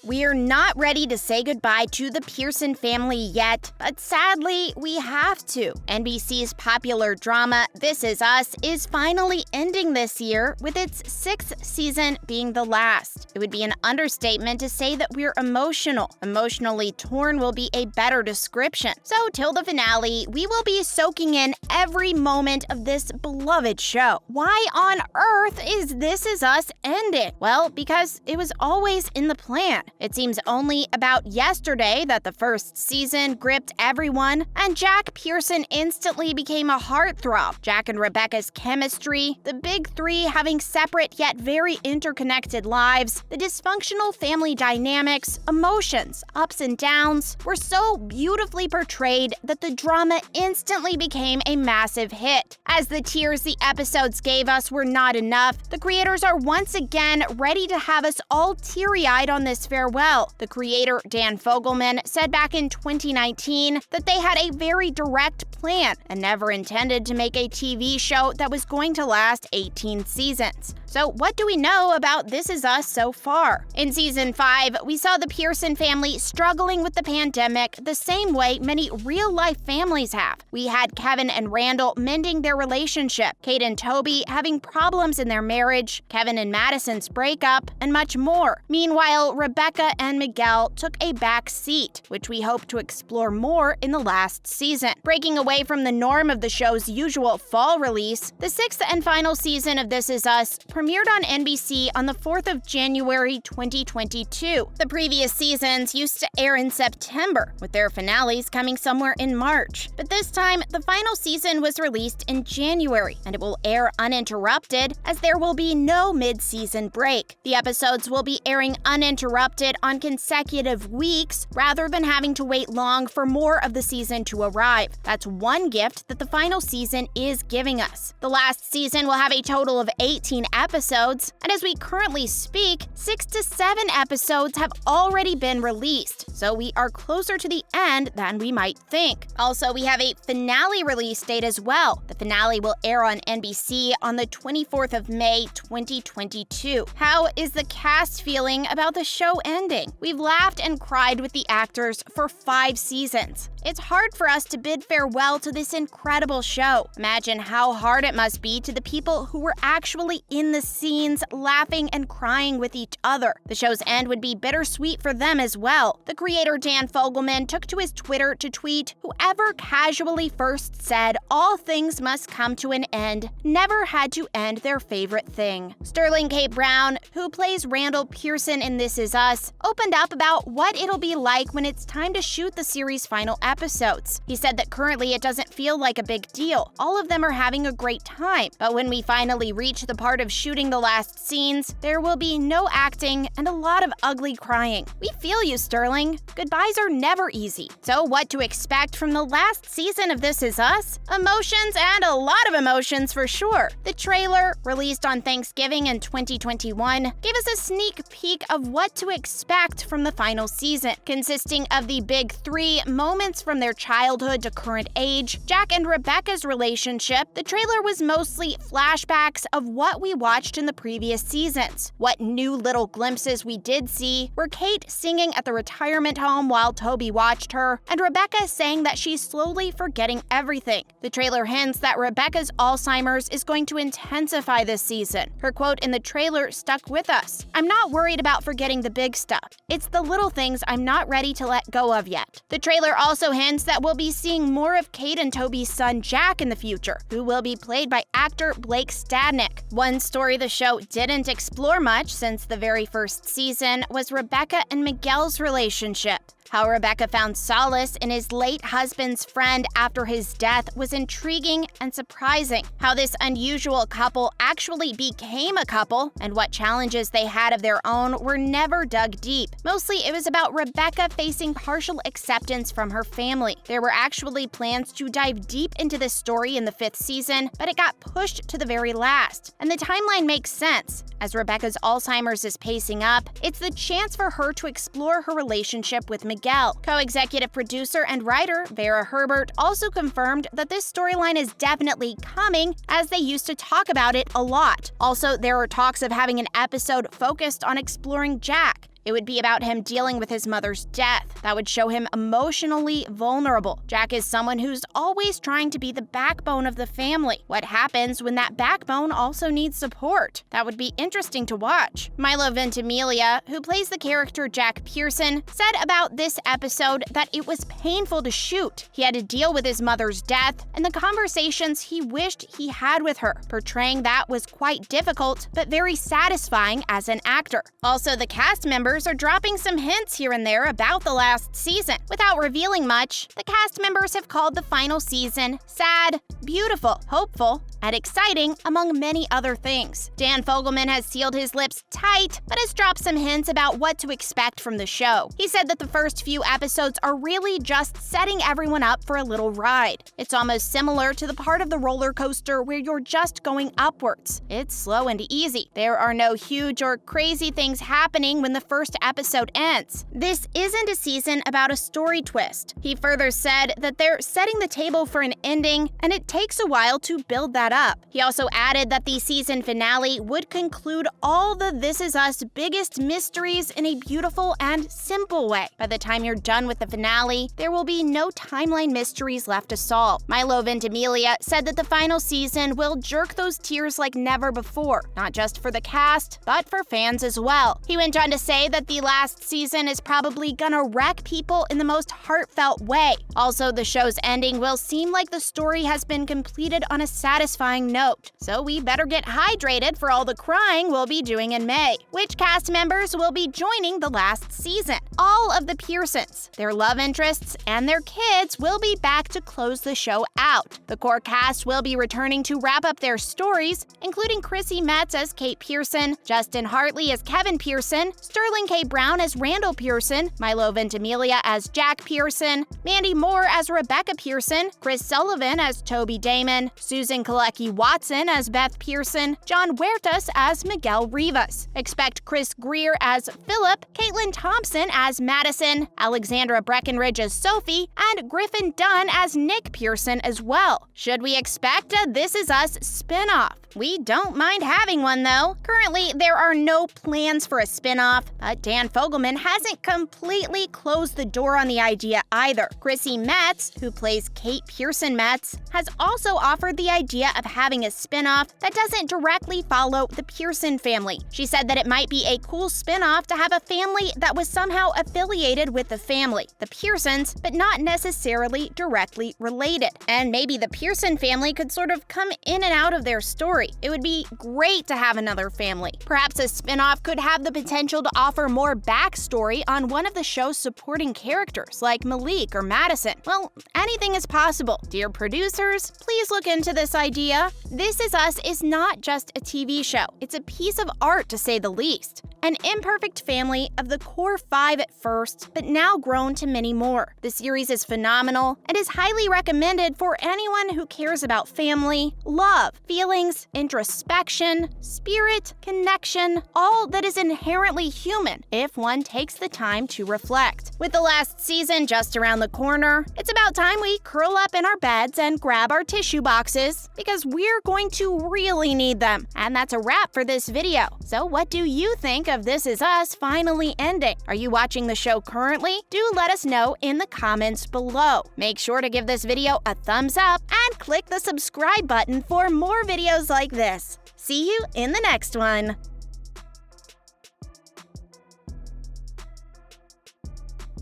We're not ready to say goodbye to the Pearson family yet, but sadly, we have to. NBC's popular drama, This Is Us, is finally ending this year, with its 6th season being the last. It would be an understatement to say that we're emotional. Emotionally torn will be a better description. So, till the finale, we will be soaking in every moment of this beloved show. Why on earth is This Is Us ending? Well, because it was always in the plan. It seems only about yesterday that the first season gripped everyone, and Jack Pearson instantly became a heartthrob. Jack and Rebecca's chemistry, the big three having separate yet very interconnected lives, the dysfunctional family dynamics, emotions, ups and downs, were so beautifully portrayed that the drama instantly became a massive hit. As the tears the episodes gave us were not enough, the creators are once again ready to have us all teary-eyed on this farewell. The creator, Dan Fogelman, said back in 2019 that they had a very direct plan and never intended to make a TV show that was going to last 18 seasons. So what do we know about This Is Us so far? In season 5, we saw the Pearson family struggling with the pandemic the same way many real-life families have. We had Kevin and Randall mending their relationship, Kate and Toby having problems in their marriage, Kevin and Madison's breakup, and much more. Meanwhile, Rebecca and Miguel took a back seat, which we hope to explore more in the last season. Breaking away from the norm of the show's usual fall release, the 6th and final season of This Is Us premiered on NBC on the 4th of January 2022. The previous seasons used to air in September, with their finales coming somewhere in March. But this time, the final season was released in January, and it will air uninterrupted as there will be no mid-season break. The episodes will be airing uninterrupted on consecutive weeks rather than having to wait long for more of the season to arrive. That's one gift that the final season is giving us. The last season will have a total of 18 episodes, and as we currently speak, 6 to 7 episodes have already been released, so we are closer to the end than we might think. Also, we have a finale release date as well. The finale will air on NBC on the 24th of May, 2022. How is the cast feeling about the show ending? We've laughed and cried with the actors for 5 seasons. It's hard for us to bid farewell to this incredible show. Imagine how hard it must be to the people who were actually in the scenes, laughing and crying with each other. The show's end would be bittersweet for them as well. The creator Dan Fogelman took to his Twitter to tweet, "Whoever casually first said all things must come to an end never had to end their favorite thing." Sterling K. Brown, who plays Randall Pearson in This Is Us, opened up about what it'll be like when it's time to shoot the series' final episodes. He said that currently it doesn't feel like a big deal. All of them are having a great time, but when we finally reach the part of shooting the last scenes, there will be no acting and a lot of ugly crying. We feel you, Sterling. Goodbyes are never easy. So what to expect from the last season of This Is Us? Emotions, and a lot of emotions for sure. The trailer, released on Thanksgiving in 2021, gave us a sneak peek of what to expect from the final season, consisting of the big 3 moments from their childhood to current age, Jack and Rebecca's relationship. The trailer was mostly flashbacks of what we watched in the previous seasons. What new little glimpses we did see were Kate singing at the retirement home while Toby watched her, and Rebecca saying that she's slowly forgetting everything. The trailer hints that Rebecca's Alzheimer's is going to intensify this season. Her quote in the trailer stuck with us: "I'm not worried about forgetting the big stuff. It's the little things I'm not ready to let go of yet." The trailer also hints that we'll be seeing more of Kate and Toby's son Jack in the future, who will be played by actor Blake Stadnick. One story the show didn't explore much since the very first season was Rebecca and Miguel's relationship. How Rebecca found solace in his late husband's friend after his death was intriguing and surprising. How this unusual couple actually became a couple and what challenges they had of their own were never dug deep. Mostly it was about Rebecca facing partial acceptance from her family. There were actually plans to dive deep into this story in the 5th season, but it got pushed to the very last. And the timeline makes sense. As Rebecca's Alzheimer's is pacing up, it's the chance for her to explore her relationship with Miguel. Co-executive producer and writer Vera Herbert also confirmed that this storyline is definitely coming, as they used to talk about it a lot. Also, there are talks of having an episode focused on exploring Jack. It would be about him dealing with his mother's death. That would show him emotionally vulnerable. Jack is someone who's always trying to be the backbone of the family. What happens when that backbone also needs support? That would be interesting to watch. Milo Ventimiglia, who plays the character Jack Pearson, said about this episode that it was painful to shoot. He had to deal with his mother's death and the conversations he wished he had with her. Portraying that was quite difficult, but very satisfying as an actor. Also, the cast members are dropping some hints here and there about the last season. Without revealing much, the cast members have called the final season sad, beautiful, hopeful, and exciting, among many other things. Dan Fogelman has sealed his lips tight, but has dropped some hints about what to expect from the show. He said that the first few episodes are really just setting everyone up for a little ride. It's almost similar to the part of the roller coaster where you're just going upwards. It's slow and easy. There are no huge or crazy things happening when the first episode ends. This isn't a season about a story twist. He further said that they're setting the table for an ending, and it takes a while to build that up. He also added that the season finale would conclude all the This Is Us biggest mysteries in a beautiful and simple way. By the time you're done with the finale, there will be no timeline mysteries left to solve. Milo Ventimiglia said that the final season will jerk those tears like never before, not just for the cast, but for fans as well. He went on to say that the last season is probably gonna wreck people in the most heartfelt way. Also, the show's ending will seem like the story has been completed on a satisfying note, so we better get hydrated for all the crying we'll be doing in May. Which cast members will be joining the last season? All of the Pearsons, their love interests, and their kids will be back to close the show out. The core cast will be returning to wrap up their stories, including Chrissy Metz as Kate Pearson, Justin Hartley as Kevin Pearson, Sterling K. Brown as Randall Pearson, Milo Ventimiglia as Jack Pearson, Mandy Moore as Rebecca Pearson, Chris Sullivan as Toby Damon, Susan Kalecki Watson as Beth Pearson, John Huertas as Miguel Rivas. Expect Chris Greer as Philip, Caitlin Thompson as Madison, Alexandra Breckenridge as Sophie, and Griffin Dunn as Nick Pearson as well. Should we expect a This Is Us spinoff? We don't mind having one, though. Currently, there are no plans for a spinoff, but Dan Fogelman hasn't completely closed the door on the idea either. Chrissy Metz, who plays Kate Pearson Metz, has also offered the idea of having a spinoff that doesn't directly follow the Pearson family. She said that it might be a cool spinoff to have a family that was somehow affiliated with the family, the Pearsons, but not necessarily directly related. And maybe the Pearson family could sort of come in and out of their story. It would be great to have another family. Perhaps a spinoff could have the potential to offer more backstory on one of the show's supporting characters, like Malik or Madison. Well, anything is possible. Dear producers, please look into this idea. This Is Us is not just a TV show. It's a piece of art, to say the least. An imperfect family of the core 5 at first, but now grown to many more. The series is phenomenal and is highly recommended for anyone who cares about family, love, feelings, introspection, spirit, connection, all that is inherently human if one takes the time to reflect. With the last season just around the corner, it's about time we curl up in our beds and grab our tissue boxes, because we're going to really need them. And that's a wrap for this video. So what do you think of This Is Us finally ending? Are you watching the show currently? Do let us know in the comments below. Make sure to give this video a thumbs up and click the subscribe button for more videos like this. See you in the next one.